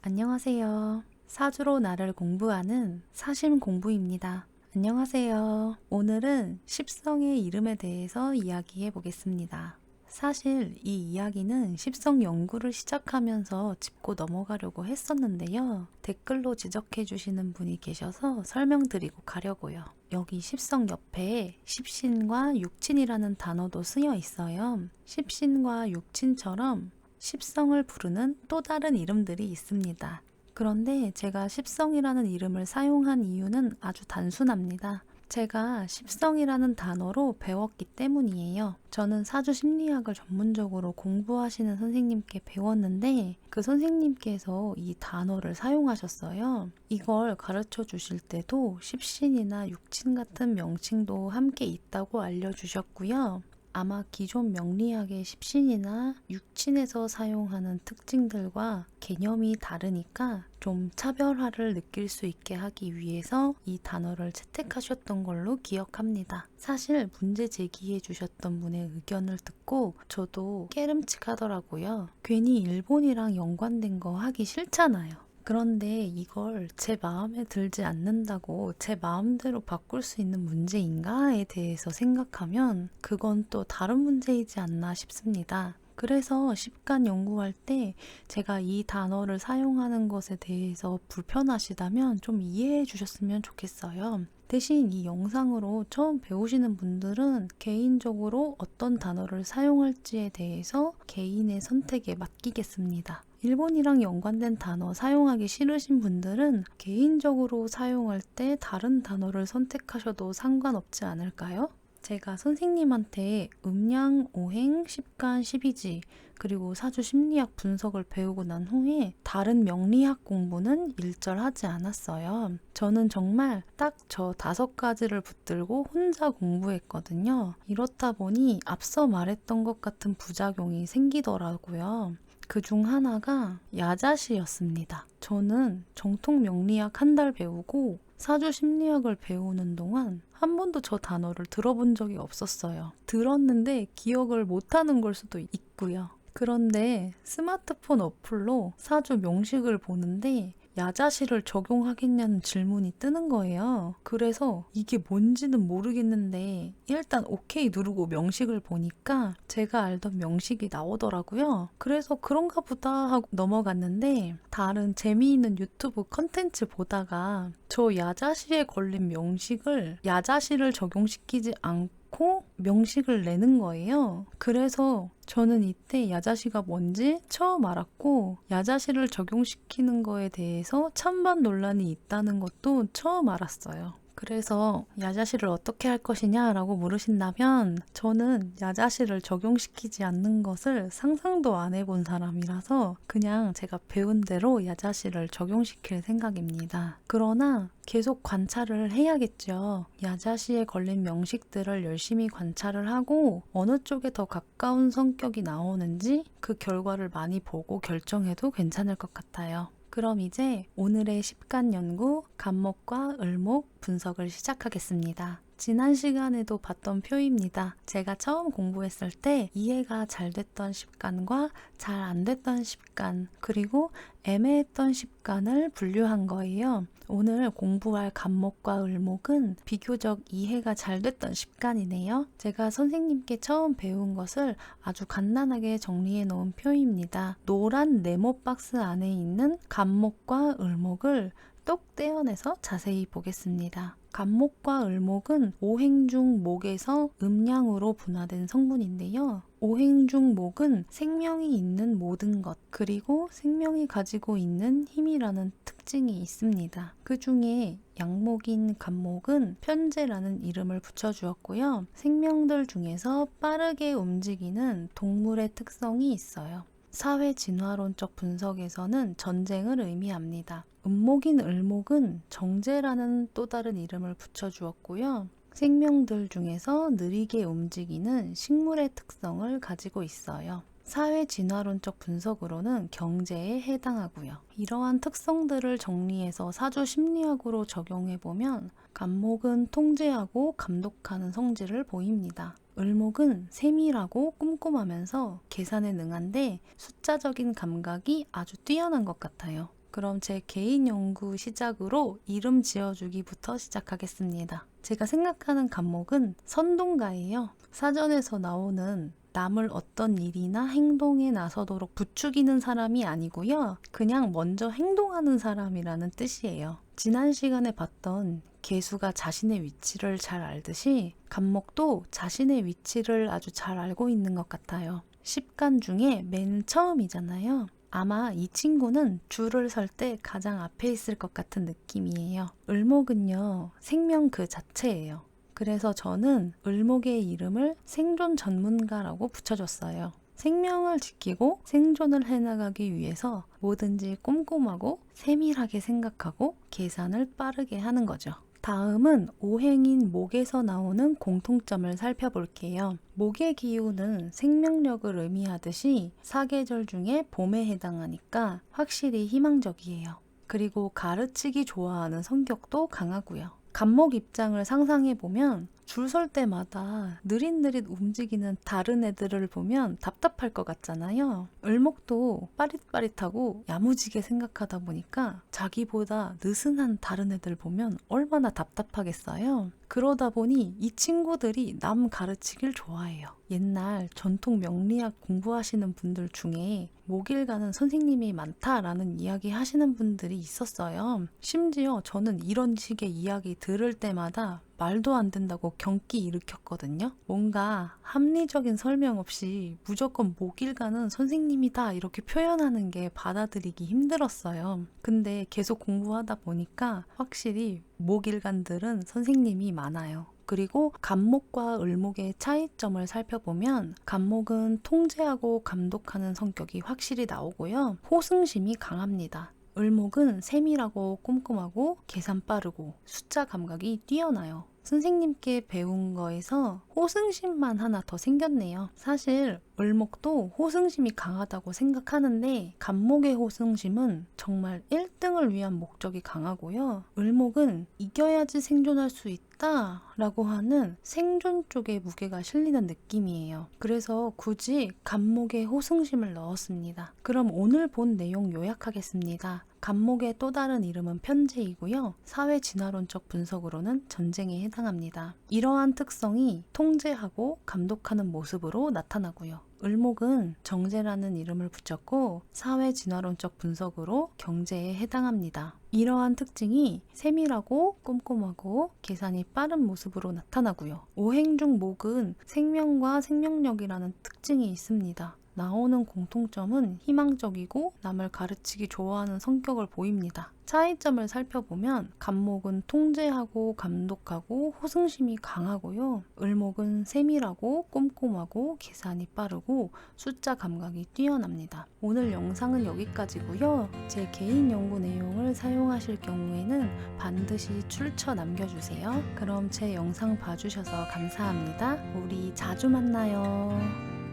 안녕하세요. 사주로 나를 공부하는 사심 공부입니다. 안녕하세요. 오늘은 십성의 이름에 대해서 이야기해 보겠습니다. 사실 이 이야기는 십성 연구를 시작하면서 짚고 넘어가려고 했었는데요. 댓글로 지적해 주시는 분이 계셔서 설명드리고 가려고요. 여기 십성 옆에 십신과 육친이라는 단어도 쓰여 있어요. 십신과 육친처럼 십성을 부르는 또 다른 이름들이 있습니다. 그런데 제가 십성이라는 이름을 사용한 이유는 아주 단순합니다. 제가 십성이라는 단어로 배웠기 때문이에요. 저는 사주 심리학을 전문적으로 공부하시는 선생님께 배웠는데 그 선생님께서 이 단어를 사용하셨어요. 이걸 가르쳐 주실 때도 십신이나 육친 같은 명칭도 함께 있다고 알려주셨고요. 아마 기존 명리학의 십신이나 육친에서 사용하는 특징들과 개념이 다르니까 좀 차별화를 느낄 수 있게 하기 위해서 이 단어를 채택하셨던 걸로 기억합니다. 사실 문제 제기해 주셨던 분의 의견을 듣고 저도 깨름칙하더라고요. 괜히 일본이랑 연관된 거 하기 싫잖아요. 그런데 이걸 제 마음에 들지 않는다고 제 마음대로 바꿀 수 있는 문제인가에 대해서 생각하면 그건 또 다른 문제이지 않나 싶습니다. 그래서 십간 연구할 때 제가 이 단어를 사용하는 것에 대해서 불편하시다면 좀 이해해 주셨으면 좋겠어요. 대신 이 영상으로 처음 배우시는 분들은 개인적으로 어떤 단어를 사용할지에 대해서 개인의 선택에 맡기겠습니다. 일본이랑 연관된 단어 사용하기 싫으신 분들은 개인적으로 사용할 때 다른 단어를 선택하셔도 상관없지 않을까요? 제가 선생님한테 음양, 오행, 십간, 십이지 그리고 사주 심리학 분석을 배우고 난 후에 다른 명리학 공부는 일절하지 않았어요. 저는 정말 딱 저 5가지를 붙들고 혼자 공부했거든요. 이렇다 보니 앞서 말했던 것 같은 부작용이 생기더라고요. 그 중 하나가 야자시였습니다. 저는 정통 명리학 한 달 배우고 사주 심리학을 배우는 동안 한 번도 저 단어를 들어본 적이 없었어요. 들었는데 기억을 못하는 걸 수도 있고요. 그런데 스마트폰 어플로 사주 명식을 보는데 야자시를 적용하겠냐는 질문이 뜨는 거예요. 그래서 이게 뭔지는 모르겠는데 일단 오케이 누르고 명식을 보니까 제가 알던 명식이 나오더라고요. 그래서 그런가 보다 하고 넘어갔는데 다른 재미있는 유튜브 컨텐츠 보다가 저 야자시에 걸린 명식을 야자시를 적용시키지 않고 명식을 내는 거예요. 그래서 저는 이때 야자시가 뭔지 처음 알았고 야자시를 적용시키는 거에 대해서 찬반 논란이 있다는 것도 처음 알았어요. 그래서 야자시를 어떻게 할 것이냐라고 물으신다면 저는 야자시를 적용시키지 않는 것을 상상도 안 해본 사람이라서 그냥 제가 배운 대로 야자시를 적용시킬 생각입니다. 그러나 계속 관찰을 해야겠죠. 야자시에 걸린 명식들을 열심히 관찰을 하고 어느 쪽에 더 가까운 성격이 나오는지 그 결과를 많이 보고 결정해도 괜찮을 것 같아요. 그럼 이제 오늘의 십간 연구 간목과 을목 분석을 시작하겠습니다. 지난 시간에도 봤던 표입니다. 제가 처음 공부했을 때 이해가 잘 됐던 십간과 잘 안 됐던 십간 그리고 애매했던 십간을 분류한 거예요. 오늘 공부할 간목과 을목은 비교적 이해가 잘 됐던 십간이네요. 제가 선생님께 처음 배운 것을 아주 간단하게 정리해 놓은 표입니다. 노란 네모 박스 안에 있는 간목과 을목을 똑 떼어내서 자세히 보겠습니다. 간목과 을목은 오행 중 목에서 음양으로 분화된 성분인데요. 오행 중 목은 생명이 있는 모든 것, 그리고 생명이 가지고 있는 힘이라는 특징이 있습니다. 그 중에 양목인 간목은 편재라는 이름을 붙여주었고요. 생명들 중에서 빠르게 움직이는 동물의 특성이 있어요. 사회 진화론적 분석에서는 전쟁을 의미합니다. 음목인 을목은 정제라는 또 다른 이름을 붙여주었고요. 생명들 중에서 느리게 움직이는 식물의 특성을 가지고 있어요. 사회 진화론적 분석으로는 경제에 해당하고요. 이러한 특성들을 정리해서 사주 심리학으로 적용해보면 간목은 통제하고 감독하는 성질을 보입니다. 을목은 세밀하고 꼼꼼하면서 계산에 능한데 숫자적인 감각이 아주 뛰어난 것 같아요. 그럼 제 개인 연구 시작으로 이름 지어주기부터 시작하겠습니다. 제가 생각하는 간목은 선동가예요. 사전에서 나오는 남을 어떤 일이나 행동에 나서도록 부추기는 사람이 아니고요. 그냥 먼저 행동하는 사람이라는 뜻이에요. 지난 시간에 봤던 개수가 자신의 위치를 잘 알듯이 간목도 자신의 위치를 아주 잘 알고 있는 것 같아요. 10간 중에 맨 처음이잖아요. 아마 이 친구는 줄을 설 때 가장 앞에 있을 것 같은 느낌이에요. 을목은요, 생명 그 자체예요. 그래서 저는 을목의 이름을 생존 전문가라고 붙여줬어요. 생명을 지키고 생존을 해나가기 위해서 뭐든지 꼼꼼하고 세밀하게 생각하고 계산을 빠르게 하는 거죠. 다음은 오행인 목에서 나오는 공통점을 살펴볼게요. 목의 기운은 생명력을 의미하듯이 사계절 중에 봄에 해당하니까 확실히 희망적이에요. 그리고 가르치기 좋아하는 성격도 강하고요. 간목 입장을 상상해보면 줄 설 때마다 느릿느릿 움직이는 다른 애들을 보면 답답할 것 같잖아요. 을목도 빠릿빠릿하고 야무지게 생각하다 보니까 자기보다 느슨한 다른 애들 보면 얼마나 답답하겠어요. 그러다 보니 이 친구들이 남 가르치길 좋아해요. 옛날 전통 명리학 공부하시는 분들 중에 목일 가는 선생님이 많다라는 이야기 하시는 분들이 있었어요. 심지어 저는 이런 식의 이야기 들을 때마다 말도 안 된다고 경기 일으켰거든요. 뭔가 합리적인 설명 없이 무조건 목일 가는 선생님이다 이렇게 표현하는 게 받아들이기 힘들었어요. 근데 계속 공부하다 보니까 확실히 목일간들은 선생님이 많아요. 그리고 간목과 을목의 차이점을 살펴보면 간목은 통제하고 감독하는 성격이 확실히 나오고요. 호승심이 강합니다. 을목은 세밀하고 꼼꼼하고 계산 빠르고 숫자 감각이 뛰어나요. 선생님께 배운 거에서 호승심만 하나 더 생겼네요. 사실 을목도 호승심이 강하다고 생각하는데 간목의 호승심은 정말 1등을 위한 목적이 강하고요. 을목은 이겨야지 생존할 수 있다 라고 하는 생존 쪽에 무게가 실리는 느낌이에요. 그래서 굳이 간목의 호승심을 넣었습니다. 그럼 오늘 본 내용 요약하겠습니다. 간목의 또 다른 이름은 편재이고요. 사회 진화론적 분석으로는 전쟁에 해당합니다. 이러한 특성이 통제하고 감독하는 모습으로 나타나고요. 을목은 정제라는 이름을 붙였고 사회 진화론적 분석으로 경제에 해당합니다. 이러한 특징이 세밀하고 꼼꼼하고 계산이 빠른 모습으로 나타나고요. 오행 중 목은 생명과 생명력이라는 특징이 있습니다. 나오는 공통점은 희망적이고 남을 가르치기 좋아하는 성격을 보입니다. 차이점을 살펴보면 간목은 통제하고 감독하고 호승심이 강하고요. 을목은 세밀하고 꼼꼼하고 계산이 빠르고 숫자 감각이 뛰어납니다. 오늘 영상은 여기까지고요. 제 개인 연구 내용을 사용하실 경우에는 반드시 출처 남겨주세요. 그럼 제 영상 봐주셔서 감사합니다. 우리 자주 만나요.